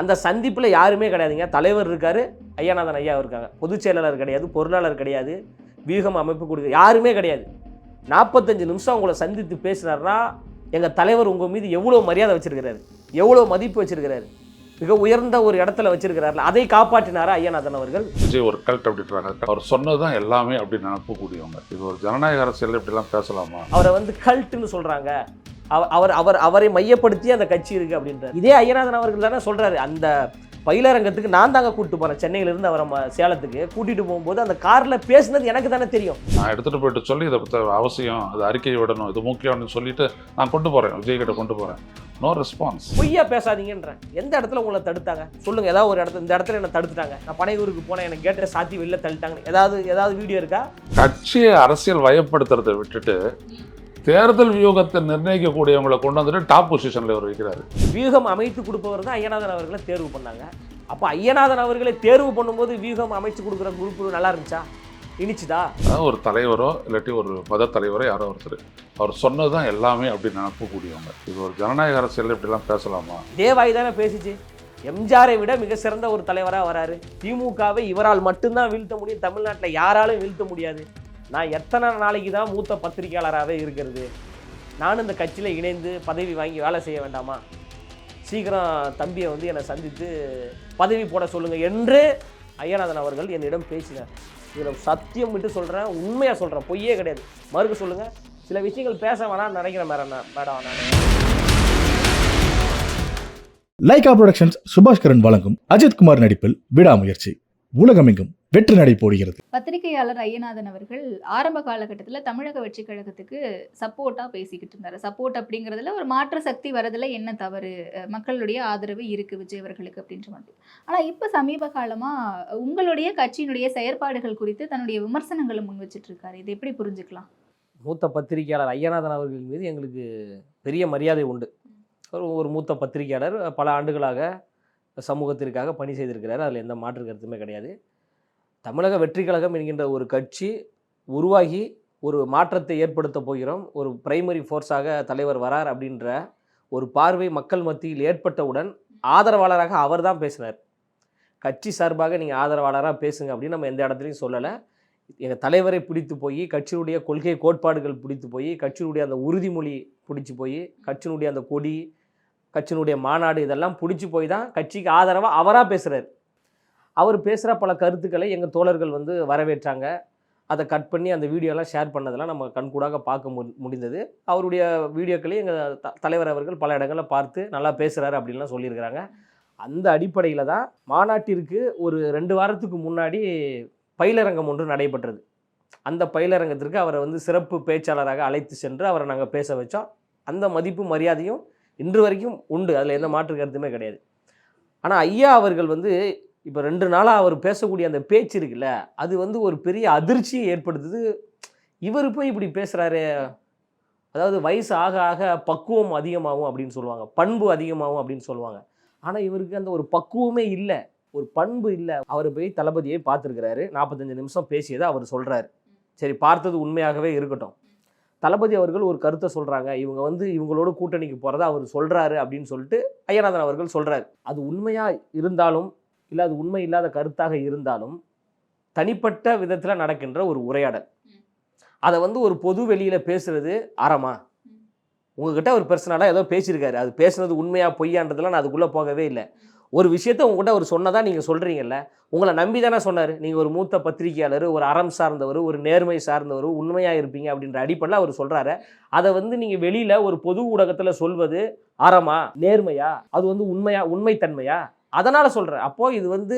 அந்த சந்திப்பில் யாருமே கிடையாதுங்க. தலைவர் இருக்கார், ஐயாநாதன் ஐயா இருக்காங்க. பொதுச் செயலாளர் கிடையாது, பொருளாளர் கிடையாது, வியூகம் அமைப்பு கொடுக்க யாருமே கிடையாது. 45 நிமிஷம் உங்களை சந்தித்து பேசினார்னா எங்கள் தலைவர் உங்கள் மீது எவ்வளோ மரியாதை வச்சிருக்கிறாரு, எவ்வளோ மதிப்பு வச்சிருக்கிறாரு, மிக உயர்ந்த ஒரு இடத்துல வச்சிருக்கிறாருல, அதை காப்பாற்றினாரா ஐயாநாதன் அவர்கள்? விஜய் ஒரு கல்ட் அப்படின்றாங்க. அவர் சொன்னதுதான் எல்லாமே அப்படி நினைப்பக்கூடியவங்க. இது ஒரு ஜனநாயக அரசியல் இப்படிலாம் பேசலாமா? அவரை வந்து கல்ட்டுன்னு சொல்றாங்க. அவரை மையப்படுத்தி அந்த கட்சி இருக்கு அப்படின்றார். இதே ஐயநாதன் அவர்கள் தானே சொல்றாரு, அந்த பயிலரங்கத்துக்கு நான் தாங்க கூப்பிட்டு போறேன், சென்னையிலிருந்து அவரை சேலத்துக்கு கூட்டிட்டு போகும்போது அந்த கார்ல பேசுனது எனக்கு தானே தெரியும். நான் எடுத்துட்டு போயிட்டு சொல்லி இதை பற்றி அவசியம், அது அறிக்கையை விடணும், இது முக்கியம்னு சொல்லிட்டு நான் கொண்டு போறேன், விஜய் கிட்ட கொண்டு போறேன். No response. பொய்யா பேசாதீங்கன்றேன். எந்த இடத்துல உங்களை தடுத்தாங்க சொல்லுங்க? ஏதாவது ஒரு இடத்துல, இந்த இடத்துல என்ன தடுத்துட்டாங்க, நான் பனையூருக்கு போனேன், எனக்கு கேட்ட சாத்தி வெளில தள்ளிட்டாங்க, ஏதாவது வீடியோ இருக்கா? கட்சியை அரசியல் வயப்படுத்துறதை விட்டுட்டு தேர்தல் வியூகத்தை நிர்ணயிக்கக்கூடியவங்களை கொண்டு வந்துட்டு டாப் பொசிஷன்ல அவர் வைக்கிறாரு. வியூகம் அமைத்து கொடுப்பவர் தான் ஐயநாதன் அவர்களை தேர்வு பண்ணாங்க. அப்போ ஐயநாதன் அவர்களை தேர்வு பண்ணும்போது வியூகம் அமைச்சு கொடுக்குற குரூப் நல்லா இருந்துச்சா, இனிச்சுதா? அதாவது ஒரு தலைவரோ இல்லாட்டி ஒரு மத தலைவரோ யாரோ ஒருத்தர் அவர் சொன்னதுதான் எல்லாமே அப்படி நினைப்பக்கூடியவங்க. இது ஒரு ஜனநாயக அரசியல் இப்படிலாம் பேசலாமா? தேவாய் தானே பேசிச்சு. எம்ஜிஆரை விட மிக சிறந்த ஒரு தலைவராக வராரு. திமுகவை இவரால் மட்டும்தான் வீழ்த்த முடியும், தமிழ்நாட்டில் யாராலும் வீழ்த்த முடியாது. நான் எத்தனை நாளைக்கு தான் மூத்த பத்திரிகையாளராகவே இருக்கிறது? நானும் இந்த கட்சியில் இணைந்து பதவி வாங்கி வேலை செய்ய வேண்டாமா? சீக்கிரம் தம்பியை வந்து என்னை சந்தித்து பதவி போட சொல்லுங்கள் என்று ஐயநாதன் அவர்கள் என்னிடம் பேசினார். இதில் சத்தியம் விட்டு சொல்கிறேன், உண்மையாக சொல்கிறேன், பொய்யே கிடையாது. மறுக்க சொல்லுங்கள். சில விஷயங்கள் பேச வேணாம்னு நினைக்கிறேன் மேடம். நான் லைகா புரொடக்ஷன்ஸ் சுபாஷ்கரன் வழங்கும் அஜித்குமார் நடிப்பில் விடாமுயற்சி உலகமெங்கும் வெற்றி நடை போடுகிறது. பத்திரிகையாளர் ஐயநாதன் அவர்கள் ஆரம்ப காலகட்டத்தில் தமிழக வெற்றி கழகத்துக்கு சப்போர்ட்டா பேசிக்கிட்டு இருந்தாரு. சப்போர்ட் அப்படிங்கிறதுல ஒரு மாற்று சக்தி வரதுல என்ன தவறு, மக்களுடைய ஆதரவு இருக்கு விஜய் அவர்களுக்கு அப்படின்ற மாதிரி. ஆனா இப்ப சமீப காலமா உங்களுடைய கட்சியினுடைய செயற்பாடுகள் குறித்து தன்னுடைய விமர்சனங்களை முன் வச்சுட்டு இருக்காரு. இதை எப்படி புரிஞ்சுக்கலாம்? மூத்த பத்திரிகையாளர் ஐயநாதன் அவர்கள் மீது எங்களுக்கு பெரிய மரியாதை உண்டு. ஒரு மூத்த பத்திரிகையாளர், பல ஆண்டுகளாக சமூகத்திற்காக பணி செய்திருக்கிறார். அதில் எந்த மாற்று கருத்துமே கிடையாது. தமிழக வெற்றி கழகம் என்கின்ற ஒரு கட்சி உருவாகி ஒரு மாற்றத்தை ஏற்படுத்த போகிறோம், ஒரு பிரைமரி ஃபோர்ஸாக தலைவர் வரார் அப்படின்ற ஒரு பார்வை மக்கள் மத்தியில் ஏற்பட்டவுடன் ஆதரவாளராக அவர் தான் பேசினார். கட்சி சார்பாக நீங்கள் ஆதரவாளராக பேசுங்க அப்படின்னு நம்ம எந்த இடத்துலையும் சொல்லலை. எங்கள் தலைவரை பிடித்து போய், கட்சியினுடைய கொள்கை கோட்பாடுகள் பிடித்து போய், கட்சியினுடைய அந்த உறுதிமொழி பிடிச்சி போய், கட்சியினுடைய அந்த கொடி, கட்சியினுடைய மாநாடு, இதெல்லாம் பிடிச்சி போய் தான் கட்சிக்கு ஆதரவாக அவராக பேசுகிறார். அவர் பேசுகிற பல கருத்துக்களை எங்கள் தோழர்கள் வந்து வரவேற்றாங்க. அதை கட் பண்ணி அந்த வீடியோலாம் ஷேர் பண்ணதெல்லாம் நம்ம கண்கூடாக பார்க்க முடிந்தது. அவருடைய வீடியோக்களையும் எங்கள் தலைவர் அவர்கள் பல இடங்களில் பார்த்து நல்லா பேசுகிறாரு அப்படின்லாம் சொல்லியிருக்கிறாங்க. அந்த அடிப்படையில் தான் மாநாட்டிற்கு ஒரு 2 வாரத்துக்கு முன்னாடி பயிலரங்கம் ஒன்று நடைபெற்றது. அந்த பயிலரங்கத்திற்கு அவரை வந்து சிறப்பு பேச்சாளராக அழைத்து சென்று அவரை நாங்கள் பேச வச்சோம். அந்த மதிப்பு மரியாதையும் இன்று வரைக்கும் உண்டு, அதில் எந்த மாற்று கருத்துமே கிடையாது. ஆனால் ஐயா அவர்கள் வந்து இப்போ 2 நாளாக அவர் பேசக்கூடிய அந்த பேச்சு இருக்குல்ல, அது வந்து ஒரு பெரிய அதிர்ச்சியை ஏற்படுத்துது. இவர் போய் இப்படி பேசுகிறாரு, அதாவது வயசு ஆக ஆக பக்குவம் அதிகமாகும் அப்படின்னு சொல்லுவாங்க, பண்பு அதிகமாகும் அப்படின்னு சொல்லுவாங்க. ஆனால் இவருக்கு அந்த ஒரு பக்குவமே இல்லை, ஒரு பண்பு இல்லை. அவர் போய் தளபதியை பார்த்துருக்கிறாரு, 45 நிமிஷம் பேசியதை அவர் சொல்கிறாரு. சரி, பார்த்தது உண்மையாகவே இருக்கட்டும். தளபதி அவர்கள் ஒரு கருத்தை சொல்கிறாங்க, இவங்க வந்து இவங்களோட கூட்டணிக்கு போகிறத அவர் சொல்கிறாரு அப்படின்னு சொல்லிட்டு ஐயநாதன் அவர்கள் சொல்கிறாரு. அது உண்மையாக இருந்தாலும் இல்லை அது உண்மை இல்லாத கருத்தாக இருந்தாலும் தனிப்பட்ட விதத்தில் நடக்கின்ற ஒரு உரையாடல், அதை வந்து ஒரு பொது வெளியில் பேசுகிறது அறமா? உங்ககிட்ட ஒரு பர்சனலாக ஏதோ பேசியிருக்காரு, அது பேசுனது உண்மையாக பொய்யான்றதுலாம் நான் அதுக்குள்ளே போகவே இல்லை. ஒரு விஷயத்தை உங்கள்கிட்ட அவர் சொன்னதாக நீங்கள் சொல்கிறீங்கல்ல, உங்களை நம்பி தானே சொன்னார். நீங்கள் ஒரு மூத்த பத்திரிகையாளர், ஒரு அறம் சார்ந்தவர், ஒரு நேர்மை சார்ந்தவர், உண்மையாக இருப்பீங்க அப்படின்ற அடிப்படையில் அவர் சொல்கிறாரு. அதை வந்து நீங்கள் வெளியில் ஒரு பொது ஊடகத்தில் சொல்வது அறமா, நேர்மையா, அது வந்து உண்மைத்தன்மையா? அதனால் சொல்கிறேன். அப்போது இது வந்து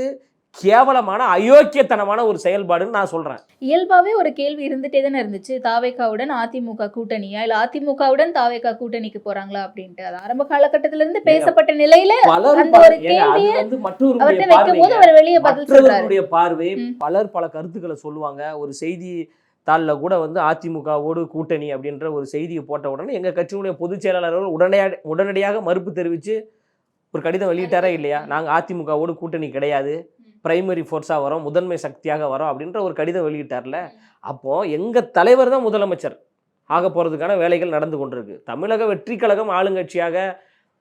கேவலமான அயோக்கியத்தனமான ஒரு செயல்பாடுன்னு நான் சொல்கிறேன். இயல்பாகவே ஒரு கேள்வி இருந்துகிட்டே தானே இருந்துச்சு, தாவேகாவுடன் அதிமுக கூட்டணியா இல்லை அதிமுகவுடன் தாவேகா கூட்டணிக்கு போகிறாங்களா அப்படின்ட்டு. அது ஆரம்ப காலகட்டத்திலிருந்து பேசப்பட்ட நிலையில மற்றவர்களுடைய பார்வை, பலர் பல கருத்துக்களை சொல்லுவாங்க. ஒரு செய்தி தாளில் கூட வந்து அதிமுகவோடு கூட்டணி அப்படின்ற ஒரு செய்தியை போட்ட உடனே எங்கள் கட்சியினுடைய பொதுச் செயலாளர்கள் உடனடியாக மறுப்பு தெரிவித்து ஒரு கடிதம் வெளியிட்டாரா இல்லையா? நாங்கள் அதிமுகவோடு கூட்டணி கிடையாது, பிரைமரி ஃபோர்ஸாக வரோம், முதன்மை சக்தியாக வரோம் அப்படின்ற ஒரு கடிதம் வெளியிட்டார்ல. அப்போது எங்கள் தலைவர் தான் முதலமைச்சர் ஆக போகிறதுக்கான வேலைகள் நடந்து கொண்டிருக்கு. தமிழக வெற்றி கழகம் ஆளுங்கட்சியாக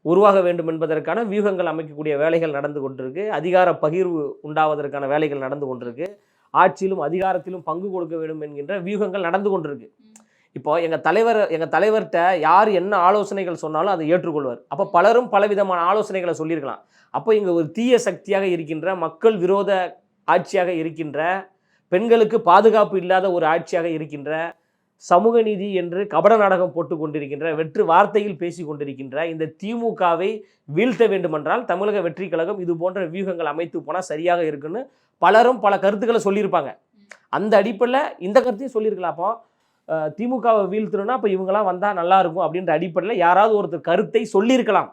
உருவாக வேண்டும் என்பதற்கான வியூகங்கள் அமைக்கக்கூடிய வேலைகள் நடந்து கொண்டிருக்கு. அதிகார பகிர்வு உண்டாவதற்கான வேலைகள் நடந்து கொண்டிருக்கு. ஆட்சியிலும் அதிகாரத்திலும் பங்கு கொடுக்க வேண்டும் என்கின்ற வியூகங்கள் நடந்து கொண்டிருக்கு. இப்போ எங்கள் தலைவர்கிட்ட யார் என்ன ஆலோசனைகள் சொன்னாலும் அதை ஏற்றுக்கொள்வார். அப்போ பலரும் பலவிதமான ஆலோசனைகளை சொல்லியிருக்கலாம். அப்போ இங்கே ஒரு தீய சக்தியாக இருக்கின்ற, மக்கள் விரோத ஆட்சியாக இருக்கின்ற, பெண்களுக்கு பாதுகாப்பு இல்லாத ஒரு ஆட்சியாக இருக்கின்ற, சமூக நீதி என்று கபட நாடகம் போட்டு கொண்டிருக்கின்ற, வெற்று வார்த்தையில் பேசி கொண்டிருக்கின்ற இந்த திமுகவை வீழ்த்த வேண்டுமென்றால் தமிழக வெற்றி கழகம் இது போன்ற வியூகங்கள் அமைத்து போனால் சரியாக இருக்குன்னு பலரும் பல கருத்துக்களை சொல்லியிருப்பாங்க. அந்த அடிப்படையில் இந்த கருத்தையும் சொல்லியிருக்கலாம். அப்போ திமுகவை வீழ்த்தணும்னா அப்போ இவங்கெல்லாம் வந்தால் நல்லா இருக்கும் அப்படின்ற அடிப்படையில் யாராவது ஒருத்தர் கருத்தை சொல்லியிருக்கலாம்.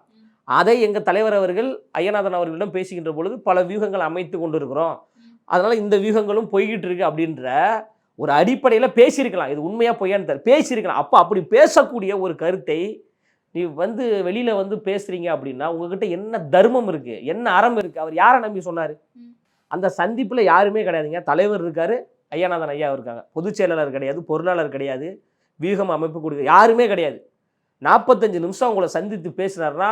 அதை எங்கள் தலைவர் அவர்கள் ஐயநாதன் அவர்களிடம் பேசுகின்ற பொழுது பல வியூகங்கள் அமைத்து கொண்டு இருக்கிறோம், அதனால் இந்த வியூகங்களும் போய்கிட்டு இருக்கு அப்படின்ற ஒரு அடிப்படையில் பேசியிருக்கலாம். இது உண்மையாக பொய்யான்னு பேசியிருக்கலாம். அப்போ அப்படி பேசக்கூடிய ஒரு கருத்தை நீ வெளியில் பேசுகிறீங்க அப்படின்னா உங்ககிட்ட என்ன தர்மம் இருக்குது, என்ன அறம் இருக்குது? அவர் யாரை நம்பி சொன்னார்? அந்த சந்திப்பில் யாருமே கிடையாதுங்க. தலைவர் இருக்கார், ஐயநாதன் ஐயா இருக்காங்க, பொதுச் செயலாளர் கிடையாது, பொருளாளர் கிடையாது, வியூகம் அமைப்பு கொடுக்க யாருமே கிடையாது. 45 நிமிஷம் உங்களை சந்தித்து பேசினார்னா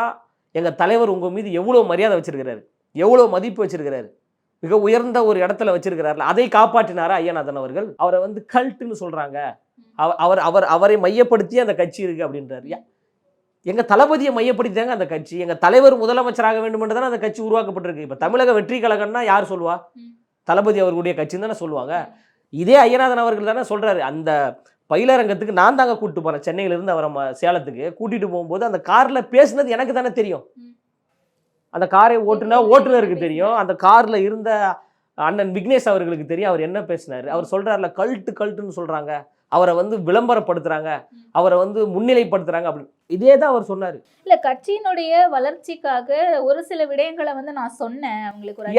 எங்கள் தலைவர் உங்கள் மீது எவ்வளோ மரியாதை வச்சிருக்கிறாரு, எவ்வளோ மதிப்பு வச்சிருக்கிறாரு, மிக உயர்ந்த ஒரு இடத்துல வச்சிருக்கிறாரு. அதை காப்பாற்றினாரா ஐயநாதன் அவர்கள்? அவரை கல்ட்டுன்னு சொல்கிறாங்க, அவரை மையப்படுத்தி அந்த கட்சி இருக்குது அப்படின்றாரு. எங்கள் தளபதியை மையப்படுத்தி தாங்க அந்த கட்சி, எங்கள் தலைவர் முதலமைச்சராக வேண்டும் என்று தானே அந்த கட்சி உருவாக்கப்பட்டிருக்கு. இப்போ தமிழக வெற்றி கழகம்னா யார் சொல்லுவா? தளபதி அவர்களுடைய கட்சின்னு தானே சொல்லுவாங்க. இதே ஐயநாதன் அவர்கள் தானே சொல்கிறாரு, அந்த பயிலரங்கத்துக்கு நான் தாங்க கூப்பிட்டு போகிறேன், சென்னையிலேருந்து அவரை சேலத்துக்கு கூட்டிகிட்டு போகும்போது அந்த காரில் பேசுனது எனக்கு தானே தெரியும், அந்த காரை ஓட்டுநருக்கு தெரியும், அந்த காரில் இருந்த அண்ணன் விக்னேஷ் அவர்களுக்கு தெரியும் அவர் என்ன பேசினார். அவர் சொல்கிறார்ல கல்ட்டுன்னு சொல்கிறாங்க, அவரை விளம்பரப்படுத்துகிறாங்க, அவரை முன்னிலைப்படுத்துகிறாங்க அப்படின்னு. இதே தான் அவர் சொன்னார். இல்ல கட்சியினுடைய வளர்ச்சிக்காக ஒரு சில விடயங்களை நான் சொன்னேன் அவங்களுக்கு.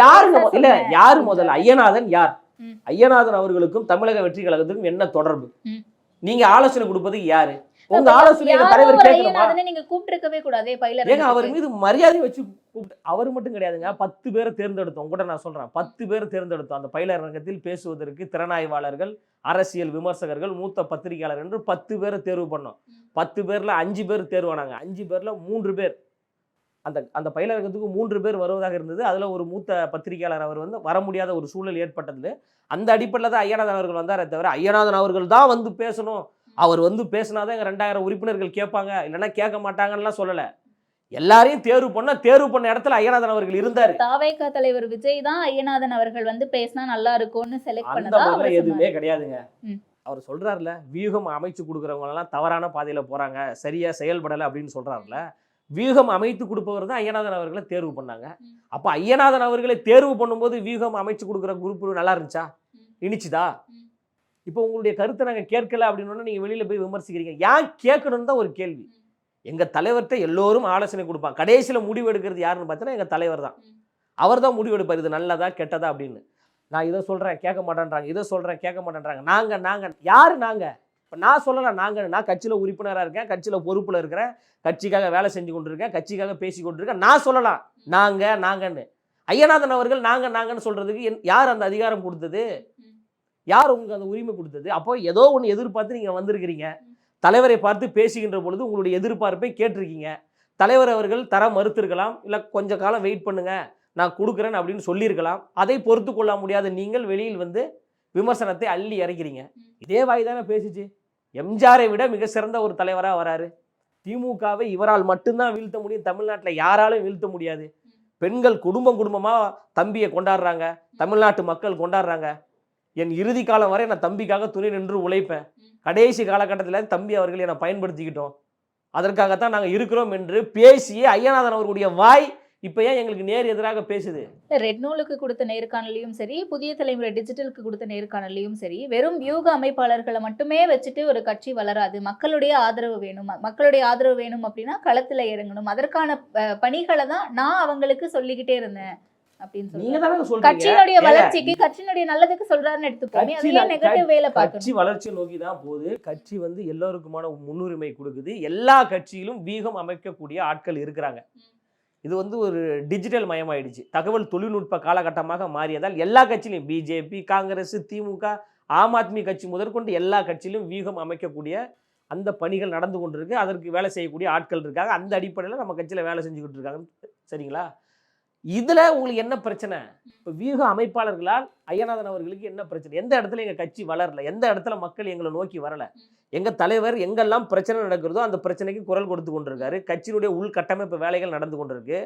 யாரு முதல்ல ஐயநாதன் யார்? ஐயநாதன் அவர்களுக்கும் தமிழக வெற்றி கழகத்துக்கும் என்ன தொடர்பு? நீங்க ஆலோசனை கொடுப்பதுக்கு யாரு? உங்க ஆலோசனை தலைவர் கேட்கணுமா? நீங்க கூப்பிட்டுருக்கவே கூடாதே பயிலர். ஏங்க அவர் மீது மரியாதை வச்சு கூப்பிட்டு, அவர் மட்டும் கிடையாதுங்க, 10 பேரை தேர்ந்தெடுத்தோம் கூட. நான் சொல்றேன் 10 பேரை தேர்ந்தெடுத்தோம் அந்த பயிலரங்கத்தில் பேசுவதற்கு. திறனாய்வாளர்கள், அரசியல் விமர்சகர்கள், மூத்த பத்திரிகையாளர் என்று 10 பேரை தேர்வு பண்ணோம். 10 பேர்ல 5 பேர் தேர்வானாங்க. 5 பேர்ல 3 பேர் அந்த பயிலரங்கத்துக்கு 3 பேர் வருவதாக இருந்தது. அதுல ஒரு மூத்த பத்திரிகையாளர் அவர் வர முடியாத ஒரு சூழல் ஏற்பட்டது. அந்த அடிப்படையில் தான் ஐயநாதன் அவர்கள் வந்தாரே தவிர ஐயநாதன் அவர்கள் தான் பேசணும், அவர் பேசினாதான் எங்கள் 2000 உறுப்பினர்கள் கேட்பாங்க, இல்லைன்னா கேட்க மாட்டாங்கன்னு சொல்லலை. எல்லாரையும் தேர்வு பண்ண இடத்துல ஐயநாதன் அவர்கள் இருந்தார். தாவேகா தலைவர் விஜய் தான் ஐயநாதன் அவர்கள் பேசினா நல்லா இருக்கும்னு செலக்ட் பண்ணதா எதுவுமே கிடையாதுங்க. அவர் சொல்றாருல, வியூகம் அமைச்சு கொடுக்குறவங்க எல்லாம் தவறான பாதையில போறாங்க, சரியா செயல்படலை அப்படின்னு சொல்றாருல. வியூகம் அமைத்து கொடுப்பவர் தான் ஐயநாதன் அவர்களை தேர்வு பண்ணாங்க. அப்போ ஐயநாதன் அவர்களை தேர்வு பண்ணும்போது வியூகம் அமைச்சு கொடுக்குற குரூப் நல்லா இருந்துச்சா, இனிச்சுதா? இப்போ உங்களுடைய கருத்தை நாங்கள் கேட்கல அப்படின்னு நீங்கள் வெளியில் போய் விமர்சிக்கிறீங்க. ஏன் கேட்கணும்னு தான் ஒரு கேள்வி. எங்கள் தலைவர்கிட்ட எல்லோரும் ஆலோசனை கொடுப்பாங்க, கடைசியில் முடிவு எடுக்கிறது யாருன்னு பார்த்தீங்கன்னா எங்கள் தலைவர் தான். அவர் தான் முடிவு எடுப்பார், இது நல்லதா கெட்டதா அப்படின்னு. நான் இதை சொல்கிறேன் கேட்க மாட்டேன்றாங்க, இதை சொல்கிறேன் கேட்க மாட்டேன்றாங்க. நாங்கள் யார்? நாங்கள் இப்போ நான் சொல்லலாம், நான் கட்சியில் உறுப்பினராக இருக்கேன், கட்சியில் பொறுப்பில் இருக்கிறேன், கட்சிக்காக வேலை செஞ்சு கொண்டு இருக்கேன், கட்சிக்காக பேசி கொண்டு இருக்கேன், நான் சொல்லலாம் நாங்கன்னு. ஐயநாதன் அவர்கள் நாங்கன்னு சொல்கிறதுக்கு யார் அந்த அதிகாரம் கொடுத்தது? யார் உங்களுக்கு அந்த உரிமை கொடுத்தது? அப்போ ஏதோ ஒன்று எதிர்பார்த்து நீங்கள் வந்திருக்கிறீங்க. தலைவரை பார்த்து பேசுகின்ற பொழுது உங்களுடைய எதிர்பார்ப்பை கேட்டிருக்கீங்க. தலைவர் அவர்கள் தர மறுத்திருக்கலாம், இல்லை கொஞ்ச காலம் வெயிட் பண்ணுங்க நான் கொடுக்குறேன் அப்படின்னு சொல்லியிருக்கலாம். அதை பொறுத்து கொள்ள முடியாத நீங்கள் வெளியில் விமர்சனத்தை அள்ளி இறக்கிறீங்க. இதே வாய் தானே பேசிச்சு. எம்ஜிஆரை விட மிக சிறந்த ஒரு தலைவராக வராரு. திமுகவை இவரால் மட்டும்தான் வீழ்த்த முடியும், தமிழ்நாட்டில் யாராலும் வீழ்த்த முடியாது. பெண்கள் குடும்பமாக தம்பியை கொண்டாடுறாங்க, தமிழ்நாட்டு மக்கள் கொண்டாடுறாங்க. என் இறுதி காலம் வரை நான் தம்பிக்காக துணை நின்று உழைப்பேன், கடைசி காலகட்டத்தில் தம்பி அவர்கள் என்னை பயன்படுத்திக்கிட்டோம், அதற்காகத்தான் நாங்கள் இருக்கிறோம் என்று பேசிய ஐயநாதன் அவர்களுடைய வாய் இப்போ ஏன் எங்களுக்கு நேர் எதிராக பேசுது? ரெட் நூலுக்கு கொடுத்த நேர்காணலையும் சரி, புதிய தலைமுறை டிஜிட்டலுக்கு கொடுத்த நேர்காணலையும் சரி, வெறும் வியூக அமைப்பாளர்களை மட்டுமே வச்சுட்டு ஒரு கட்சி வளராது. மக்களுடைய ஆதரவு வேணும் அப்படின்னா களத்துல இறங்கணும். அதற்கான பணிகளை தான் நான் அவங்களுக்கு சொல்லிக்கிட்டே இருந்தேன் அப்படின்னு சொல்லி கட்சியினுடைய வளர்ச்சிக்கு, கட்சியினுடைய நல்லதுக்கு சொல்றாருன்னு எடுத்துப்போமே. அது ஏன் நெகட்டிவ் வேலை பார்க்கணும்? கட்சி வளர்ச்சி நோக்கி தான் போகுது. கட்சி எல்லோருக்குமான முன்னுரிமை கொடுக்குது. எல்லா கட்சியிலும் வியூகம் அமைக்கக்கூடிய ஆட்கள் இருக்கிறாங்க. இது ஒரு டிஜிட்டல் மயமாயிடுச்சு, தகவல் தொழில்நுட்ப காலகட்டமாக மாறியதால் எல்லா கட்சியிலும் பிஜேபி, காங்கிரஸ், திமுக, ஆம் ஆத்மி கட்சி முதற்கொண்டு எல்லா கட்சியிலும் வியூகம் அமைக்கக்கூடிய அந்த பணிகள் நடந்து கொண்டிருக்கு. அதற்கு வேலை செய்யக்கூடிய ஆட்கள் இருக்காங்க. அந்த அடிப்படையில் நம்ம கட்சியில் வேலை செஞ்சுக்கிட்டு இருக்காங்க. சரிங்களா? இதில் உங்களுக்கு என்ன பிரச்சனை? இப்போ வியூக அமைப்பாளர்களால் ஐயநாதன் அவர்களுக்கு என்ன பிரச்சனை? எந்த இடத்துல எங்கள் கட்சி வளரல, எந்த இடத்துல மக்கள் எங்களை நோக்கி வரலை, எங்கள் தலைவர் எங்கெல்லாம் பிரச்சனை நடக்கிறதோ அந்த பிரச்சனைக்கு குரல் கொடுத்து கொண்டிருக்காரு. கட்சியினுடைய உள்கட்டமைப்பு வேலைகள் நடந்து கொண்டிருக்கு.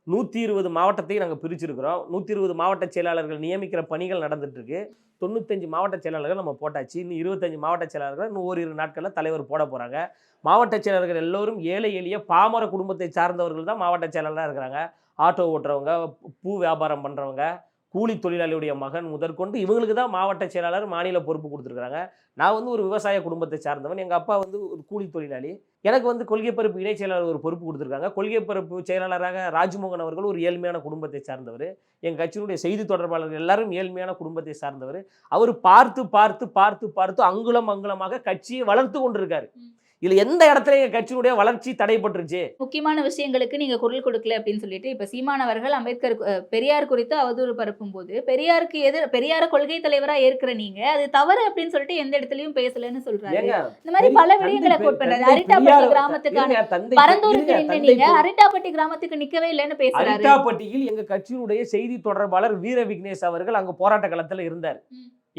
120 மாவட்டத்தையும் நாங்கள் பிரிச்சிருக்கிறோம். 120 மாவட்ட செயலாளர்கள் நியமிக்கிற பணிகள் நடந்துட்டு இருக்கு. 95 மாவட்ட செயலாளர்கள் நம்ம போட்டாச்சு. இன்னும் 25 மாவட்ட செயலாளர்கள் இன்னும் ஓரிரு நாட்களில் தலைவர் போட போகிறாங்க. மாவட்ட செயலாளர்கள் எல்லோரும் ஏழை எளிய பாமர குடும்பத்தை சார்ந்தவர்கள் தான் மாவட்ட செயலாளராக இருக்கிறாங்க. ஆட்டோ ஓட்டுறவங்க, பூ வியாபாரம் பண்ணுறவங்க, கூலி தொழிலாளியுடைய மகன் முதற்கொண்டு இவங்களுக்கு தான் மாவட்ட செயலாளர் மாநில பொறுப்பு கொடுத்துருக்குறாங்க. நான் வந்து ஒரு விவசாய குடும்பத்தை சார்ந்தவன். எங்கள் அப்பா வந்து ஒரு கூலி தொழிலாளி. எனக்கு வந்து கொள்கை பரப்பு இணை செயலாளர் ஒரு பொறுப்பு கொடுத்துருக்காங்க. கொள்கை பரப்பு செயலாளராக ராஜ்மோகன் அவர்கள் ஒரு ஏழ்மையான குடும்பத்தை சார்ந்தவர். எங்கள் கட்சியினுடைய செய்தி தொடர்பாளர்கள் எல்லாரும் ஏழ்மையான குடும்பத்தை சார்ந்தவர். அவர் பார்த்து பார்த்து பார்த்து பார்த்து அங்குலம் அங்குலமாக கட்சியை வளர்த்து கொண்டிருக்காரு. இதுல எந்த இடத்துல எங்க கட்சியினுடைய வளர்ச்சி தடைப்பட்டுருச்சு? முக்கியமான விஷயங்களுக்கு நீங்க குரல் கொடுக்கல அப்படின்னு சொல்லிட்டு இப்ப சீமான் அவர்கள் அம்பேத்கர் பெரியார் குறித்து அவதூறு பரப்பும் போது பெரியார கொள்கை தலைவரா ஏற்கிற நீங்க அது தவறு அப்படின்னு சொல்லிட்டு எந்த இடத்துலயும் பேசலன்னு சொல்றாரு. இந்த மாதிரி பல விடயங்களை கோட் பண்றாரு. அரிட்டாப்பட்டி கிராமத்துக்கான பரந்தூருக்கு நின்று நீங்க அரிட்டாப்பட்டி கிராமத்துக்கு நிக்கவே இல்லைன்னு பேசுறாரு. அரிட்டாப்பட்டியில் எங்க கட்சியினுடைய செய்தி தொடர்பாளர் வீர விக்னேஷ் அவர்கள் அங்க போராட்ட களத்துல இருந்தார்.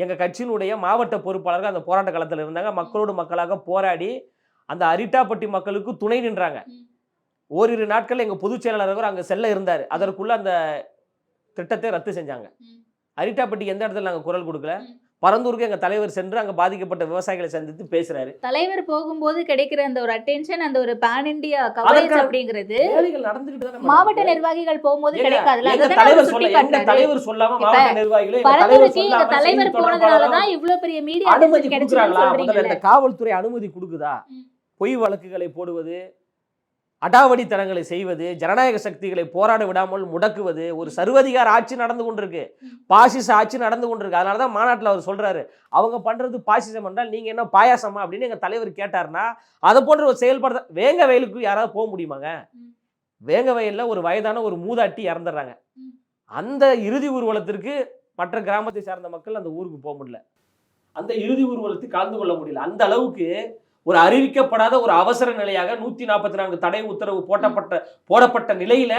எங்க கட்சியினுடைய மாவட்ட பொறுப்பாளர்கள் அந்த போராட்ட களத்துல இருந்தாங்க. மக்களோடு மக்களாக போராடி அந்த அரிட்டாப்பட்டி மக்களுக்கு துணை நின்றாங்க. ஓரிரு நாட்கள் எங்க பொதுச் செயலாளர் அங்க செல்ல இருந்தார். அதற்குள்ள அந்த திட்டத்தை ரத்து செஞ்சாங்க. அரிட்டாப்பட்டிக்கு எந்த இடத்துல நாங்க குரல் கொடுக்கல. பரந்தூருக்கு எங்க தலைவர் சென்று அங்க பாதிக்கப்பட்ட விவசாயிகளை சந்தித்து பேசுறாரு. தலைவர் போகும்போது கிடைக்கிற அந்த ஒரு அட்டென்ஷன், அந்த ஒரு பான் இந்தியா கவரேஜ் அப்படிங்கிறது மாவட்ட நிர்வாகிகள் போகும்போது கிடைக்காதுல. தலைவர் சொல்லாம மாவட்ட நிர்வாகிகள் தலைவர் போனதுனாலதான் இவ்வளவு பெரிய மீடியா அனுமதி கொடுக்குறாங்களா? இந்த காவல்துறை அனுமதி கொடுக்குதா? பொய் வழக்குகளை போடுவது, அடாவடித்தனங்களை செய்வது, ஜனநாயக சக்திகளை போராட விடாமல் முடக்குவது, ஒரு சர்வதிகார ஆட்சி நடந்து கொண்டிருக்கு, பாசிச ஆட்சி நடந்து கொண்டிருக்கு. அதனாலதான் மாநாட்டில் அவர் சொல்றாரு, அவங்க பண்றது பாசிசம் என்றால் நீங்க என்ன பாயாசமா அப்படின்னு எங்க தலைவர் கேட்டார்னா அதை போன்ற ஒரு செயல்பாடு. வேங்க வயலுக்கு யாராவது போக முடியுமாங்க? வேங்க வயல்ல ஒரு வயதான ஒரு மூதாட்டி இறந்துடுறாங்க. அந்த இறுதி ஊர்வலத்திற்கு மற்ற கிராமத்தை சார்ந்த மக்கள் அந்த ஊருக்கு போக முடியல. அந்த இறுதி ஊர்வலத்துக்கு கலந்து கொள்ள முடியல. அந்த அளவுக்கு ஒரு அறிவிக்கப்படாத ஒரு அவசர நிலையாக 144 தடை உத்தரவு போடப்பட்ட நிலையில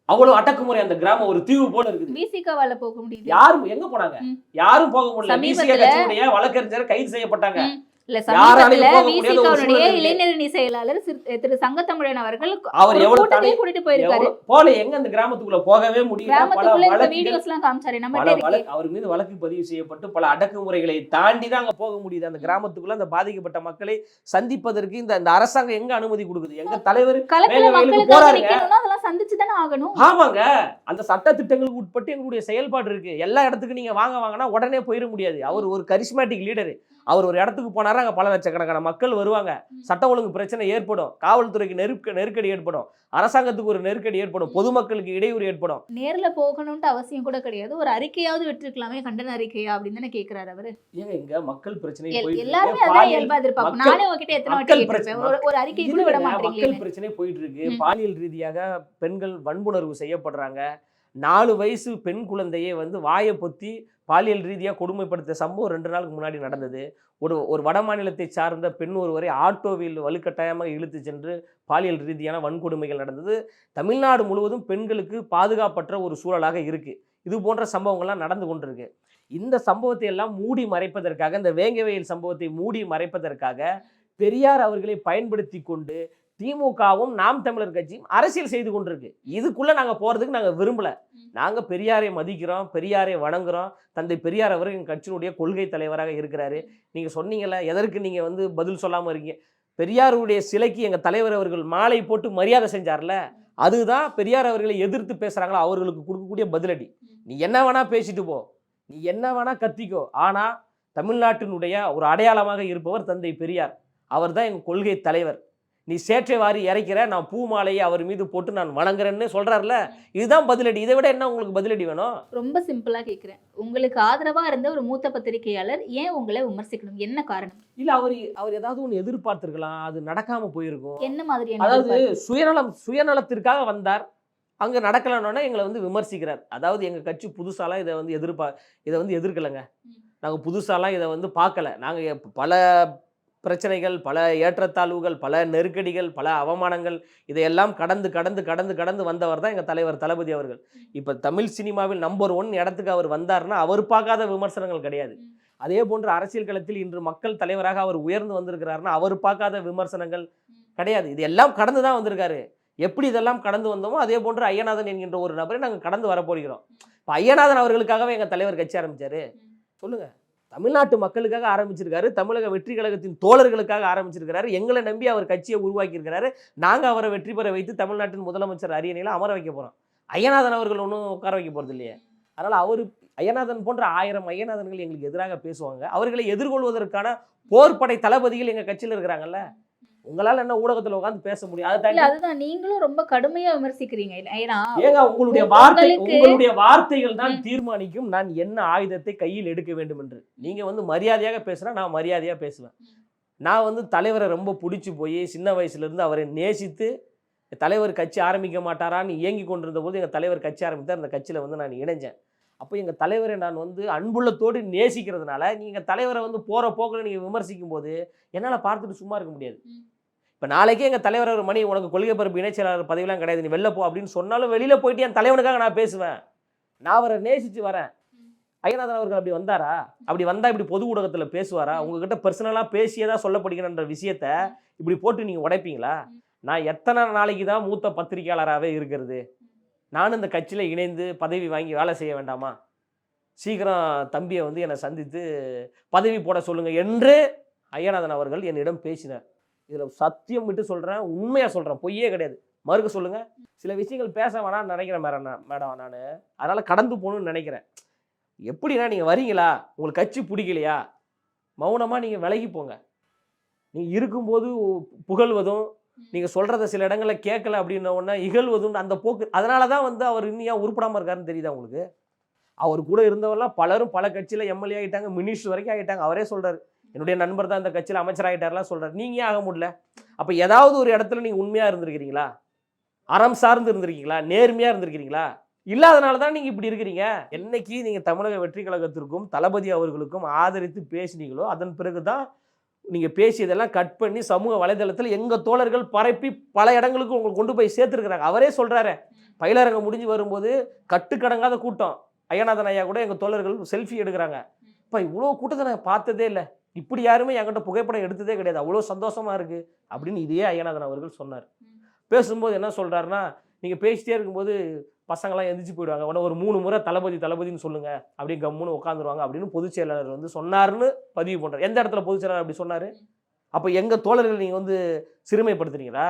அவ்வளவு அடக்குமுறை. அந்த கிராமம் ஒரு தீவு போல இருக்குது. விசிகாவால போக முடியல. யாரும் எங்க போனாங்க? யாரும் போக முடியல. விசிகா கட்சியுடைய வழக்கறிஞர் கைது செய்யப்பட்டாங்க. இளைஞரணி செயலாளர் திரு சங்கத்தமிழன் அவர்கள் அவர் எவ்வளவு கூட்டிட்டு போயிருக்காரு. போல எங்க அந்த கிராமத்துக்குள்ள போகவே முடியல. அவர் மீது வழக்கு பதிவு செய்யப்பட்டு பல அடக்குமுறைகளை தாண்டி தான் அங்க போக முடியுது. அந்த கிராமத்துக்குள்ள அந்த பாதிக்கப்பட்ட மக்களை சந்திப்பதற்கு இந்த அரசாங்கம் எங்க அனுமதி கொடுக்குது? எங்க தலைவர் சந்திச்சுதானே ஆகணும். ஆமாங்க, அந்த சட்ட திட்டங்களுக்கு உட்பட்டு எங்களுடைய செயல்பாடு இருக்கு. எல்லா இடத்துக்கும் நீங்க வாங்கினா உடனே போயிட முடியாது. அவர் ஒரு கரிஸ்மேட்டிக் லீடர். அவர் ஒரு இடத்துக்கு போனாரா அங்க பல லட்சக்கணக்கான மக்கள் வருவாங்க. சட்ட ஒழுங்கு பிரச்சனை ஏற்படும், காவல்துறைக்கு நெருக்கடி ஏற்படும், அரசாங்கத்துக்கு ஒரு நெருக்கடி ஏற்படும், பொதுமக்களுக்கு இடையூறு ஏற்படும். நேர்ல போகணும்னு அவசியம் கூட கிடையாது. ஒரு அறிக்கையாவது விட்டுருக்கலாமே, கண்டன அறிக்கையா அப்படின்னு தானே கேக்குறாரு அவரு. ஏங்க இங்க மக்கள் பிரச்சனை எல்லாருமே அதான் இயல்பா எதிர்பார்ப்பாங்க. நானே உங்ககிட்ட எத்தனை வாட்டி கேட்டிருப்பேன், ஒரு அறிக்கை கூட விட மாட்டீங்க. மக்கள் பிரச்சனை போயிட்டு இருக்கு. பாலியல் ரீதியாக பெண்கள் வன்புணர்வு செய்யப்படுறாங்க. 4 வயசு பெண் குழந்தையை வந்து வாயை பொத்தி பாலியல் ரீதியாக கொடுமைப்படுத்த சம்பவம் 2 நாளுக்கு முன்னாடி நடந்தது. ஒரு வட மாநிலத்தை சார்ந்த பெண் ஒருவரை ஆட்டோவில் வலுக்கட்டாயமாக இழுத்து சென்று பாலியல் ரீதியான வன்கொடுமைகள் நடந்தது. தமிழ்நாடு முழுவதும் பெண்களுக்கு பாதுகாப்பற்ற ஒரு சூழலாக இருக்கு. இது போன்ற சம்பவங்கள்லாம் நடந்து கொண்டிருக்கு. இந்த சம்பவத்தை எல்லாம் மூடி மறைப்பதற்காக, இந்த வேங்கவயல் சம்பவத்தை மூடி மறைப்பதற்காக பெரியார் அவர்களை பயன்படுத்தி கொண்டு திமுகவும் நாம் தமிழர் கட்சியும் அரசியல் செய்து கொண்டிருக்கு. இதுக்குள்ள நாங்க போறதுக்கு நாங்க விரும்பல. நாங்க பெரியாரை மதிக்கிறோம், பெரியாரை வணங்குறோம். தந்தை பெரியார் அவர் எங்க கட்சியினுடைய கொள்கை தலைவராக இருக்கிறாரு. நீங்க சொன்னீங்கல்ல, எதற்கு நீங்க வந்து பதில் சொல்லாம இருக்கீங்க? பெரியாருடைய சிலைக்கு எங்க தலைவர் அவர்கள் மாலை போட்டு மரியாதை செஞ்சார்ல, அதுதான் பெரியார் அவர்களை எதிர்த்து பேசுறாங்களா அவர்களுக்கு கொடுக்கக்கூடிய பதிலடி. நீ என்ன வேணா பேசிட்டு போ, நீ என்ன வேணா கத்திக்கோ, ஆனா தமிழ்நாட்டினுடைய ஒரு அடையாளமாக இருப்பவர் தந்தை பெரியார். அவர் தான் எங்க கொள்கை தலைவர். நீ சேற்றை வாரி இறைக்கிற, நான் பூ மாலையை அவர் மீது போட்டு நான் வணங்குறேன்னு சொல்றாருல, இதுதான் பதிலடி. இதை விட என்ன உங்களுக்கு பதிலடி வேணும்? ரொம்ப சிம்பிளா கேட்கிறேன், உங்களுக்கு ஆதரவா இருந்த ஒரு மூத்த பத்திரிகையாளர் ஏன் உங்களை விமர்சிக்கணும்? என்ன காரணம்? இல்ல அவர் ஏதாவது ஒன்று எதிர்பார்த்திருக்கலாம், அது நடக்காம போயிருக்கும். என்ன மாதிரி? அதாவது சுயநலத்திற்காக வந்தார், அங்க நடக்கலன்னா எங்களை வந்து விமர்சிக்கிறார். அதாவது எங்க கட்சி புதுசாலாம் இதை வந்து எதிர்க்கலைங்க. நாங்க புதுசாலாம் இதை வந்து பார்க்கல. நாங்க பல பிரச்சனைகள், பல ஏற்றத்தாழ்வுகள், பல நெருக்கடிகள், பல அவமானங்கள் இதையெல்லாம் கடந்து கடந்து கடந்து கடந்து வந்தவர் தான் எங்கள் தலைவர் தளபதி அவர்கள். இப்போ தமிழ் சினிமாவில் நம்பர் 1 இடத்துக்கு அவர் வந்தார்னா அவர் பார்க்காத விமர்சனங்கள் கிடையாது. அதே போன்று அரசியல் களத்தில் இன்று மக்கள் தலைவராக அவர் உயர்ந்து வந்திருக்கிறாருன்னா அவர் பார்க்காத விமர்சனங்கள் கிடையாது. இது எல்லாம் கடந்து தான் வந்திருக்காரு. எப்படி இதெல்லாம் கடந்து வந்தோமோ அதே போன்று ஐயநாதன் என்கின்ற ஒரு நபரை நாங்கள் கடந்து வரப்போகிறோம். இப்போ ஐயநாதன் அவர்களுக்காகவே எங்கள் தலைவர் கட்சி ஆரம்பித்தார். சொல்லுங்க, தமிழ்நாட்டு மக்களுக்காக ஆரம்பிச்சிருக்காரு, தமிழக வெற்றி கழகத்தின் தோழர்களுக்காக ஆரம்பிச்சிருக்கிறாரு. எங்களை நம்பி அவர் கட்சியை உருவாக்கியிருக்கிறாரு. நாங்கள் அவரை வெற்றி பெற வைத்து தமிழ்நாட்டின் முதலமைச்சர் அரியணையில் அமர வைக்க போகிறோம். ஐயநாதன் அவர்கள் ஒன்றும் உட்கார வைக்க போகிறது இல்லையே. அதனால் அவர் ஐயநாதன் போன்ற 1000 ஐயநாதன்கள் எங்களுக்கு எதிராக பேசுவாங்க. அவர்களை எதிர்கொள்வதற்கான போர்படை தளபதிகள் எங்கள் கட்சியில் இருக்கிறாங்கல்ல. உங்களால் என்ன ஊடகத்தில் உட்காந்து பேச முடியும்? அதுதான் நீங்களும் ரொம்ப கடுமையா விமர்சிக்கிறீங்க. ஏன்னா ஏங்க உங்களுடைய வார்த்தைகள் தான் தீர்மானிக்கும் நான் என்ன ஆயுதத்தை கையில் எடுக்க வேண்டும் என்று. நீங்க மரியாதையாக பேசுனா நான் மரியாதையா பேசுவேன். நான் தலைவரை ரொம்ப பிடிச்சி போய் சின்ன வயசுல இருந்து அவரை நேசித்து தலைவர் கட்சி ஆரம்பிக்க மாட்டாரான்னு இயங்கி கொண்டிருந்த போது எங்கள் தலைவர் கட்சி ஆரம்பித்தார். அந்த கட்சியில் நான் இணைஞ்சேன். அப்போ எங்கள் தலைவரை நான் அன்புள்ளத்தோடு நேசிக்கிறதுனால நீங்கள் தலைவரை போகிற போக்கில் நீங்கள் விமர்சிக்கும் போது என்னால் பார்த்துட்டு சும்மா இருக்க முடியாது. இப்போ நாளைக்கே எங்கள் தலைவர் ஒரு மணி உனக்கு கொள்கை பரப்பு இணைச்செயலாளர் பதவியெல்லாம் கிடையாது, நீ வெளில போ அப்படின்னு சொன்னாலும் வெளியில் போயிட்டு என் தலைவனுக்காக நான் பேசுவேன். நான் அவரை நேசித்து வரேன். ஐயநாதன் அவர்கள் அப்படி வந்தாரா? அப்படி வந்தால் இப்படி பொது ஊடகத்தில் பேசுவாரா? உங்ககிட்ட பர்சனலாக பேசியதா சொல்லப்படுகிறன்ற விஷயத்த இப்படி போட்டு நீங்கள் உடைப்பீங்களா? நான் எத்தனை நாளைக்கு தான் மூத்த பத்திரிகையாளராகவே இருக்கிறது? நானும் இந்த கட்சியில் இணைந்து பதவி வாங்கி வேலை செய்ய வேண்டாமா? சீக்கிரம் தம்பியை என்னை சந்தித்து பதவி போட சொல்லுங்கள் என்று ஐயநாதன் அவர்கள் என்னிடம் பேசினார். இதில் சத்தியம் விட்டு சொல்கிறேன், உண்மையாக சொல்கிறேன், பொய்யே கிடையாது. மறுக்க சொல்லுங்கள். சில விஷயங்கள் பேச வேணாம்னு நினைக்கிறேன் மேடம். நான் அதனால் கடந்து போகணுன்னு நினைக்கிறேன். எப்படின்னா நீங்கள் வரீங்களா, உங்களுக்கு கட்சி பிடிக்கலையா, மௌனமாக நீங்கள் விலகி போங்க. நீங்கள் இருக்கும்போது புகழ்வதும் நீங்கள் சொல்கிறத சில இடங்களில் கேட்கல அப்படின்ன உடனே இகழ்வதும் அந்த போக்கு. அதனால தான் அவர் இன்னும் ஏன் உருப்படாமல் இருக்காருன்னு தெரியுதா உங்களுக்கு? அவர் கூட இருந்தவரெல்லாம் பலரும் பல கட்சியில் எம்எல்ஏ ஆகிட்டாங்க, மினிஸ்டர் வரைக்கும் ஆகிட்டாங்க. அவரே சொல்கிறார், என்னுடைய நண்பர் தான் இந்த கட்சியில் அமைச்சராகிட்டார்லாம் சொல்கிறார். நீங்கள் ஆக முடியல. அப்போ ஏதாவது ஒரு இடத்துல நீங்கள் உண்மையாக இருந்திருக்கிறீங்களா? அறம் சார்ந்து இருந்திருக்கீங்களா? நேர்மையாக இருந்திருக்கிறீங்களா? இல்லாதனால தான் நீங்கள் இப்படி இருக்கிறீங்க. என்னைக்கு நீங்கள் தமிழக வெற்றி கழகத்திற்கும் தளபதி அவர்களுக்கும் ஆதரித்து பேசினீங்களோ அதன் பிறகு தான் நீங்கள் பேசியதெல்லாம் கட் பண்ணி சமூக வலைதளத்தில் எங்கள் தோழர்கள் பரப்பி பல இடங்களுக்கு உங்களுக்கு கொண்டு போய் சேர்த்துருக்குறாங்க. அவரே சொல்கிறாரு, பயிலரங்கம் முடிஞ்சு வரும்போது கட்டுக்கடங்காத கூட்டம். ஐயநாதன் ஐயா கூட எங்கள் தோழர்கள் செல்ஃபி எடுக்கிறாங்க. இப்போ இவ்வளோ கூட்டத்தை நான் பார்த்ததே இல்லை, இப்படி யாருமே என்கிட்ட புகைப்படம் எடுத்ததே கிடையாது, அவ்வளோ சந்தோஷமாக இருக்குது அப்படின்னு இதே ஐயநாதன் அவர்கள் சொன்னார். பேசும்போது என்ன சொல்கிறாருன்னா, நீங்கள் பேசிட்டே இருக்கும்போது பசங்களாம் எந்திரிச்சு போயிடுவாங்க, உடனே ஒரு 3 முறை தளபதின்னு சொல்லுங்கள் அப்படியே கம்முன்னு உட்காந்துருவாங்க அப்படின்னு பொதுச் செயலாளர் சொன்னார்னு பதிவு பண்ணுறார். எந்த இடத்துல பொதுச் செயலாளர் அப்படி சொன்னார்? அப்போ எங்கள் தோழர்கள் நீங்கள் சிறுமைப்படுத்துறீங்களா?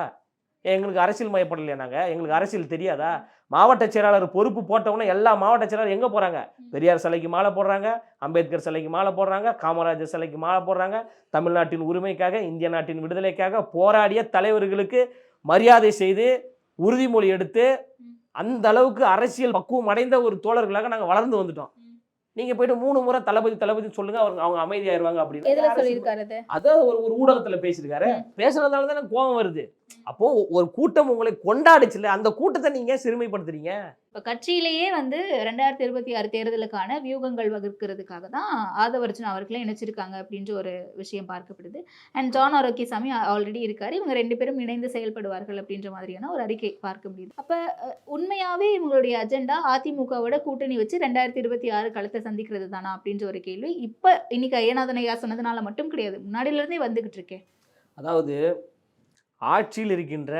எங்களுக்கு அரசியல் மயப்படலையா? எங்களுக்கு அரசியல் தெரியாதா? மாவட்ட செயலாளர் பொறுப்பு போட்டவொன்னே எல்லா மாவட்ட செயலாளர் எங்கே போகிறாங்க? பெரியார் சிலைக்கு மாலை போடுறாங்க, அம்பேத்கர் சிலைக்கு மாலை போடுறாங்க, காமராஜர் சிலைக்கு மாலை போடுறாங்க. தமிழ்நாட்டின் உரிமைக்காக, இந்திய நாட்டின் விடுதலைக்காக போராடிய தலைவர்களுக்கு மரியாதை செய்து உறுதிமொழி எடுத்து அந்த அளவுக்கு அரசியல் பக்குவம் அடைந்த ஒரு தோழர்களாக நாங்கள் வளர்ந்து வந்துட்டோம். நீங்க போயிட்டு 3 முறை தளபதி சொல்லுங்க, அவங்க அமைதியாயிருவாங்க அப்படின்னு அதான் ஒரு ஊடகத்துல பேசியிருக்காரு. பேசுறதுனால தானே கோபம் வருது. அப்போ ஒரு கூட்டம் உங்களை கொண்டாடுச்சுல, அந்த கூட்டத்தை நீங்க சிறுமைப்படுத்துறீங்க. இப்போ கட்சியிலேயே 2026 தேர்தலுக்கான வியூகங்கள் வகுக்கிறதுக்காக தான் ஆதவர்ஜுன் அவர்களை இணைச்சிருக்காங்க அப்படின்ற ஒரு விஷயம் பார்க்கப்படுது. அண்ட் ஜான் ஆரோக்கியசாமி ஆல்ரெடி இருக்காரு. இவங்க 2 பேரும் இணைந்து செயல்படுவார்கள் அப்படின்ற மாதிரியான ஒரு அறிக்கை பார்க்க முடியுது. அப்போ உண்மையாவே இவங்களுடைய அஜெண்டா அதிமுகவோட கூட்டணி வச்சு 2026 களத்தை சந்திக்கிறது தானா அப்படின்ற ஒரு கேள்வி இப்போ இன்னைக்கு ஐயநாதன் ஐயா சொன்னதுனால மட்டும் கிடையாது, முன்னாடியிலிருந்தே வந்துகிட்டு இருக்கேன். அதாவது ஆட்சியில் இருக்கின்ற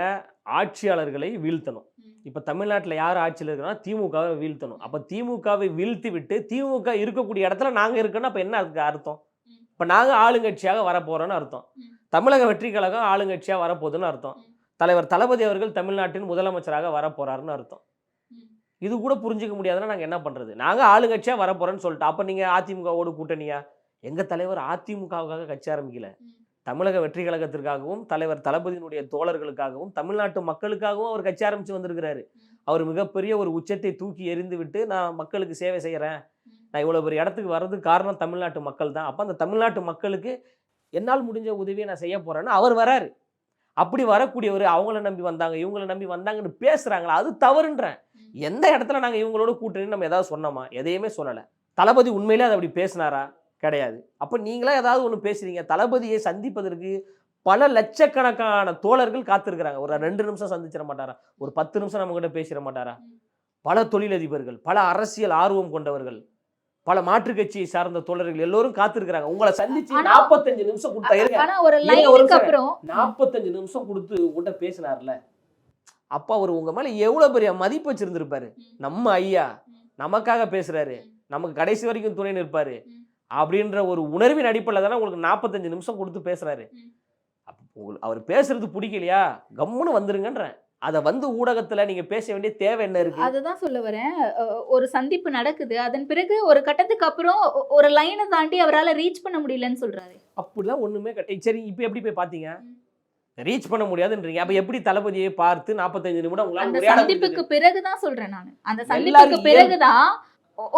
ஆட்சியாளர்களை வீழ்த்தணும். இப்போ தமிழ்நாட்டில் யார் ஆட்சியில் இருக்குன்னா திமுகவை வீழ்த்தணும். அப்போ திமுகவை வீழ்த்தி விட்டு திமுக இருக்கக்கூடிய இடத்துல நாங்கள் இருக்கோன்னா அப்போ என்ன அதுக்கு அர்த்தம்? இப்போ நாங்கள் ஆளுங்கட்சியாக வரப்போகிறோன்னு அர்த்தம். தமிழக வெற்றி கழகம் ஆளுங்கட்சியாக வரப்போகுதுன்னு அர்த்தம். தலைவர் தளபதி அவர்கள் தமிழ்நாட்டின் முதலமைச்சராக வரப்போகிறாருன்னு அர்த்தம். இது கூட புரிஞ்சிக்க முடியாதுன்னா நாங்கள் என்ன பண்ணுறது? நாங்கள் ஆளுங்கட்சியாக வரப்போகிறோன்னு சொல்லிட்டு அப்போ நீங்கள் அதிமுகவோடு கூட்டணியா? எங்கள் தலைவர் அதிமுகவுக்காக கட்சி ஆரம்பிக்கல, தமிழக வெற்றி கழகத்திற்காகவும் தலைவர் தளபதியினுடைய தோழர்களுக்காகவும் தமிழ்நாட்டு மக்களுக்காகவும் அவர் கட்சி ஆரம்பித்து வந்திருக்கிறாரு. அவர் மிகப்பெரிய ஒரு உச்சத்தை தூக்கி எறிந்து விட்டு நான் மக்களுக்கு சேவை செய்கிறேன், நான் இவ்வளோ பெரிய இடத்துக்கு வர்றதுக்கு காரணம் தமிழ்நாட்டு மக்கள் தான், அப்போ அந்த தமிழ்நாட்டு மக்களுக்கு என்னால் முடிஞ்ச உதவியை நான் செய்ய போகிறேன்னு அவர் வராரு. அப்படி வரக்கூடியவர் அவங்கள நம்பி வந்தாங்க இவங்கள நம்பி வந்தாங்கன்னு பேசுகிறாங்களா? அது தவறுன்றேன். எந்த இடத்துல நாங்கள் இவங்களோட கூட்டணி நம்ம ஏதாவது சொன்னோமா? எதையுமே சொல்லலை. தளபதி உண்மையிலே அதை அப்படி பேசினாரா? கிடையாது. அப்போ நீங்களா ஏதாவது ஒன்று பேசுறீங்க. தளபதியை சந்திப்பதற்கு பல லட்சக்கணக்கான தோழர்கள் காத்திருக்கிறாங்க. ஒரு 2 நிமிஷம் சந்திச்சிட மாட்டாரா? ஒரு 10 நிமிஷம் நம்ம கிட்ட பேசிட மாட்டாரா? பல தொழிலதிபர்கள், பல அரசியல் ஆர்வம் கொண்டவர்கள், பல மாற்றுக் கட்சியை சார்ந்த தோழர்கள் எல்லோரும் காத்திருக்கிறாங்க. உங்களை சந்திச்சு 45 நிமிஷம் கொடுத்தா ஆனா ஒரு லைனுக்கு அப்புறம் 45 நிமிஷம் கொடுத்து உங்கள்கிட்ட பேசினார்ல, அப்போ அவர் உங்க மேல எவ்வளவு பெரிய மதிப்பு வச்சிருந்திருப்பாரு. நம்ம ஐயா நமக்காக பேசுறாரு, நமக்கு கடைசி வரைக்கும் துணை நிற்பாரு அப்படின்ற ஒரு உணர்வின் அடிப்படையில் தானே உங்களுக்கு 45 நிமிஷம் கொடுத்து பேசுறாரு. அப்போ அவர் பேசுறது பிடிக்கலையா, கம்முன்னு வந்துருங்கன்றேன். அதை வந்து ஊடகத்துல நீங்க பேச வேண்டிய தேவை என்ன இருக்கு? அதுதான் சொல்ல வரேன். ஒரு சந்திப்பு நடக்குது, அதன் பிறகு ஒரு கட்டத்துக்கு அப்புறம் ஒரு லைனை தாண்டி அவரால் ரீச் பண்ண முடியலன்னு சொல்றாரு. அப்படிலாம் ஒண்ணுமே சரி, இப்போ எப்படி போய் பாத்தீங்க? ரீச் பண்ண முடியாதுன்றீங்க. அப்ப எப்படி தளபதியை பார்த்து 45 நிமிடம் அந்த உங்களால உரையாட சந்திப்புக்கு முடியுது? பிறகுதான் சொல்றேன் நான். அந்த சந்திப்புக்கு எல்லாரும் பிறகுதான்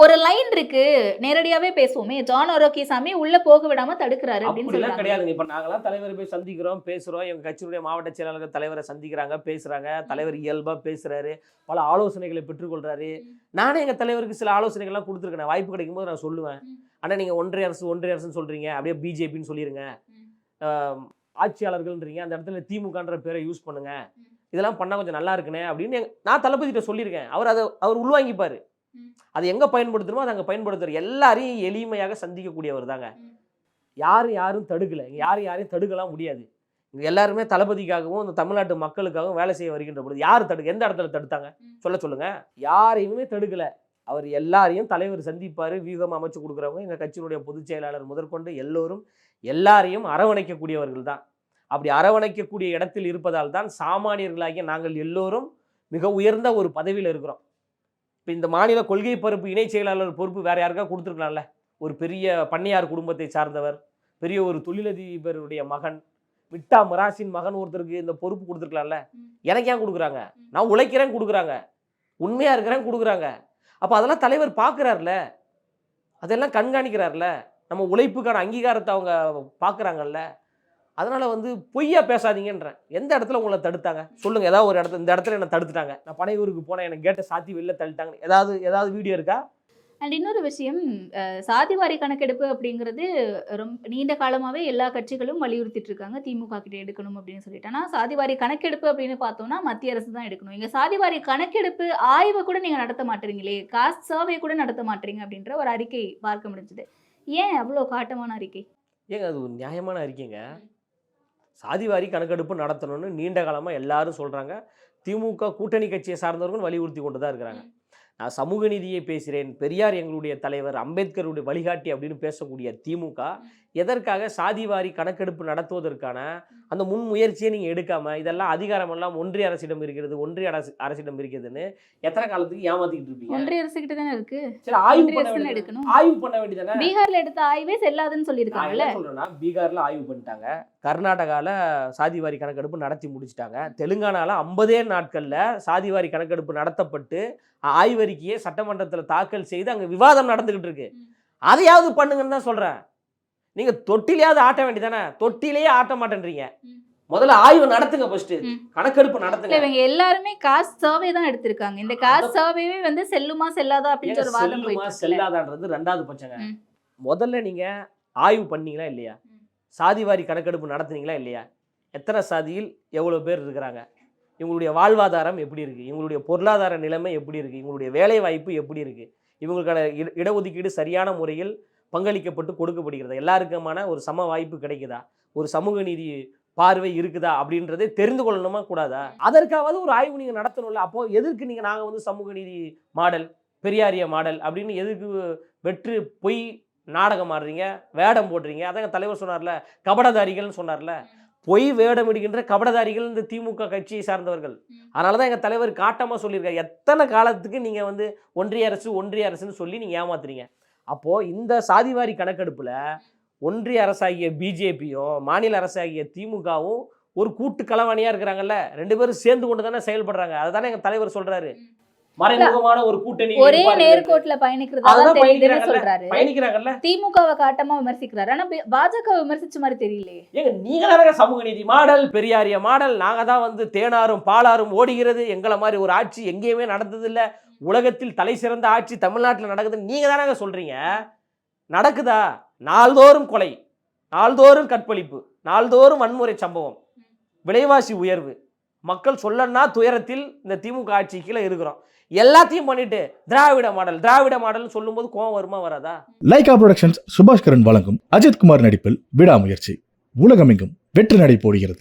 ஒரு லைன் இருக்கு, நேரடியாவே பேசுவோமே, ஜான் ஆரோக்கியசாமி உள்ள போக விடாம தடுக்கிறாரு அப்படின்னு அப்படிலாம் சொல்றாங்க. கிடையாதுங்க. இப்ப நாங்களாம் தலைவரை போய் சந்திக்கிறோம், பேசுறோம். எங்க கட்சியினுடைய மாவட்ட செயலாளர்கள் தலைவரை சந்திக்கிறாங்க, பேசுறாங்க. தலைவர் இயல்பா பேசுறாரு, பல ஆலோசனைகளை பெற்றுக்கொள்றாரு. நானே எங்க தலைவருக்கு சில ஆலோசனைகள்லாம் கொடுத்துருக்கேன். வாய்ப்பு கிடைக்கும் போது நான் சொல்லுவேன். ஆனா நீங்க ஒன்றிய அரசுன்னு சொல்றீங்க, அப்படியே பிஜேபின்னு சொல்லிருங்க, ஆட்சியாளர்கள்ன்றீங்க, அந்த இடத்துல திமுகன்ற பேரை யூஸ் பண்ணுங்க, இதெல்லாம் பண்ணா கொஞ்சம் நல்லா இருக்குனே அப்படின்னு நான் தளபதிட்ட சொல்லியிருக்கேன். அவர் உள்வாங்கிப்பாரு. அது எங்க பயன்படுத்தணுமோ அதை அங்க பயன்படுத்துற. எல்லாரையும் எளிமையாக சந்திக்கக்கூடியவர் தாங்க. யாரும் தடுக்கல. யாரையும் தடுக்கலாம் முடியாது. இங்க எல்லாருமே தளபதிக்காகவும் இந்த தமிழ்நாட்டு மக்களுக்காகவும் வேலை செய்ய வருகின்ற பொழுது யார் எந்த இடத்துல தடுத்தாங்க சொல்லுங்க. யாரையுமே தடுக்கல. அவர் எல்லாரையும் தலைவர் சந்திப்பாரு, வியூகம் அமைச்சு கொடுக்குறவங்க எங்க கட்சியினுடைய பொதுச் செயலாளர் முதற்கொண்டு எல்லோரும் எல்லாரையும் அரவணைக்கக்கூடியவர்கள் தான். அப்படி அரவணைக்கக்கூடிய இடத்தில் இருப்பதால் தான் சாமானியர்களாகிய நாங்கள் எல்லோரும் மிக உயர்ந்த ஒரு பதவியில் இருக்கிறோம். இப்போ இந்த மாநில கொள்கை பொறுப்பு இணை செயலாளர் பொறுப்பு வேற யாருக்கா கொடுத்துருக்கலாம்ல. ஒரு பெரிய பண்ணையார் குடும்பத்தை சார்ந்தவர், பெரிய ஒரு தொழிலதிபருடைய மகன், மிட்டா மிராசின் மகன் ஒருத்தருக்கு இந்த பொறுப்பு கொடுத்துருக்கலாம்ல. எனக்கு ஏன் கொடுக்குறாங்க? நான் உழைக்கிறேன் கொடுக்குறாங்க, உண்மையா இருக்கிறேன் கொடுக்குறாங்க. அப்போ அதெல்லாம் தலைவர் பார்க்குறாருல, அதெல்லாம் கண்காணிக்கிறார்ல, நம்ம உழைப்புக்கான அங்கீகாரத்தை அவங்க பார்க்குறாங்கல்ல. அதனால வந்து பொய்யா பேசாதீங்கன்றேன். எந்த இடத்துல உங்களை தடுத்தாங்க சொல்லுங்க. ஏதாவது ஒரு இடத்துல இந்த இடத்துல என்ன தடுத்துட்டாங்க, நான் பனையூருக்கு போனேன், எனக்கு கேட்டை சாத்தி வெளில தள்ளிட்டாங்க, ஏதாவது வீடியோ இருக்கா? அண்ட் இன்னொரு விஷயம், சாதிவாரி கணக்கெடுப்பு அப்படிங்கிறது ரொம்ப நீண்ட காலமாகவே எல்லா கட்சிகளும் வலியுறுத்திட்டு இருக்காங்க, திமுக கிட்ட எடுக்கணும் அப்படின்னு சொல்லிட்டு. ஆனால் சாதிவாரி கணக்கெடுப்பு அப்படின்னு பார்த்தோம்னா மத்திய அரசு தான் எடுக்கணும். இங்கே சாதிவாரி கணக்கெடுப்பு ஆய்வை கூட நீங்கள் நடத்த மாட்டீங்களே, காஸ்ட் சர்வே கூட நடத்த மாட்டீங்க அப்படின்ற ஒரு அறிக்கை பார்க்க முடிஞ்சது. ஏன் அவ்வளோ காட்டமான அறிக்கை? ஏங்க அது ஒரு நியாயமான அறிக்கைங்க. சாதிவாரி கணக்கெடுப்பு நடத்தணும்னு நீண்ட காலமாக எல்லாரும் சொல்கிறாங்க. திமுக கூட்டணி கட்சியை சார்ந்தவர்கள் வலியுறுத்தி கொண்டு தான் இருக்கிறாங்க. நான் சமூக நீதியை பேசுகிறேன், பெரியார் எங்களுடைய தலைவர், அம்பேத்கருடைய வழிகாட்டி அப்படின்னு பேசக்கூடிய திமுக எதற்காக சாதிவாரி கணக்கெடுப்பு நடத்துவதற்கான அந்த முன் முயற்சியை நீங்கள் எடுக்காமல், இதெல்லாம் அதிகாரமெல்லாம் ஒன்றிய அரசிடம் இருக்கிறது, ஒன்றிய அரசிடம் இருக்கிறதுன்னு எத்தனை காலத்துக்கு ஏமாத்திக்கிட்டு இருப்பீங்க? ஒன்றிய அரசு கிட்ட தானே இருக்கு. சரி, ஆய்வு ஒன்றிய பண்ண அரசு வேண்டியது எடுக்கணும். ஆய்வு பண்ண வேண்டியதானே. பீகார்ல எடுத்த ஆய்வே செல்லாதுன்னு சொல்லியிருக்காங்கல்ல. சொல்றேன்னா, பீகார்ல ஆய்வு பண்ணிட்டாங்க, கர்நாடகால சாதிவாரி கணக்கெடுப்பு நடத்தி முடிச்சிட்டாங்க, தெலுங்கானால 50 நாட்கள்ல சாதிவாரி கணக்கெடுப்பு நடத்தப்பட்டு ஆய்வறிக்கையை சட்டமன்றத்தில் தாக்கல் செய்து அங்க விவாதம் நடந்துகிட்டு இருக்கு. அதையாவது பண்ணுங்கன்னு தான் சொல்றேன். நீங்க தொட்டிலையாவது ஆட்ட வேண்டியதானே, தொட்டிலேயே ஆட்ட மாட்டேன்றீங்க. முதல்ல ஆய்வு நடத்துங்க, ஃபர்ஸ்ட் கணக்கெடுப்பு நடத்துங்க. இவங்க எல்லாருமே காஸ்ட் சர்வே தான் எடுத்திருக்காங்க. இந்த காஸ்ட் சர்வேவே வந்து செல்லுமா செல்லாதா அப்படின்ற ஒரு வாதம் போயிட்டு இருக்கு. செல்லாதான்றது ரெண்டாவது பட்சங்க. முதல்ல நீங்க ஆய்வு பண்ணீங்களா இல்லையா? சாதிவாரி கணக்கெடுப்பு நடத்துனீங்களா இல்லையா? எத்தனை சாதியில் எவ்வளவு பேர் இருக்கிறாங்க, இவங்களுடைய வாழ்வாதாரம் எப்படி இருக்குது, இவங்களுடைய பொருளாதார நிலைமை எப்படி இருக்குது, இவங்களுடைய வேலை வாய்ப்பு எப்படி இருக்குது, இவங்களுக்கான இடஒதுக்கீடு சரியான முறையில் பங்களிக்கப்பட்டு கொடுக்கப்படுகிறது, எல்லாருக்குமான ஒரு சம வாய்ப்பு கிடைக்குதா, ஒரு சமூக நீதி பார்வை இருக்குதா அப்படின்றதே தெரிந்து கொள்ளணுமா கூடாதா? அதற்காவது ஒரு ஆய்வு நீங்கள் நடத்தணும்ல. அப்போ எதற்கு நீங்கள் நாங்கள் வந்து சமூக நீதி மாடல், பெரியாரிய மாடல் அப்படின்னு எதுக்கு வெற்று பொய் நாடகம் ஆடுறீங்க, வேடம் போடுறீங்க? அதாங்க தலைவர் சொன்னார்ல, கபடதாரிகள்னு சொன்னார்ல. பொய் வேடம் இடுகின்ற கபடதாரிகள் இந்த திமுக கட்சியை சார்ந்தவர்கள். அதனால தான் எங்கள் தலைவர் காட்டமாக சொல்லியிருக்காரு, எத்தனை காலத்துக்கு நீங்கள் வந்து ஒன்றிய அரசுன்னு சொல்லி நீங்கள் ஏமாத்துறீங்க. அப்போது இந்த சாதிவாரி கணக்கெடுப்பில் ஒன்றிய அரசாகிய பிஜேபியும் மாநில அரசாகிய திமுகவும் ஒரு கூட்டு களவாணியாக இருக்கிறாங்கல்ல, 2 பேரும் சேர்ந்து கொண்டு தானே செயல்படுறாங்க. அதுதானே எங்கள் தலைவர் சொல்கிறாரு, மறைமுகமான ஒரு கூட்டணி ஒரே நேர்கோட்டில் பயணிக்கிறாங்கல்ல. திமுகவை காட்டமா விமர்சிக்கிறாரு, ஆனா பாஜக விமர்சிச்ச மாதிரி தெரியலையே. ஏங்க நீங்க தானே சமூக நீதி மாடல், பெரியாரிய மாடல், நாங்க தான் வந்து தேனாரும் பாலாரும் ஓடுகிறது, எங்களை மாதிரி ஒரு ஆட்சி எங்கேயுமே நடந்தது இல்லை, உலகத்தில் தலை சிறந்த ஆட்சி தமிழ்நாட்டில் நடக்குதுன்னு நீங்க தானே சொல்றீங்க. நடக்குதா? நாள்தோறும் கொலை, நாள்தோறும் கற்பழிப்பு, நாள்தோறும் வன்முறை சம்பவம், விலைவாசி உயர்வு, மக்கள் சொல்லன்னா துயரத்தில் இந்த திமுக ஆட்சி கீழே இருக்கிறோம். எல்லாத்தையும் பண்ணிட்டு திராவிட மாடல் சொல்லும்போது கோவம் வருமா வராதா? லைகா புரொடக்ஷன்ஸ் சுபாஷ்கரன் வழங்கும் அஜித்குமார் நடிப்பில் விடாமுயற்சி உலகமெங்கும் வெற்றி நடை போடுகிறது.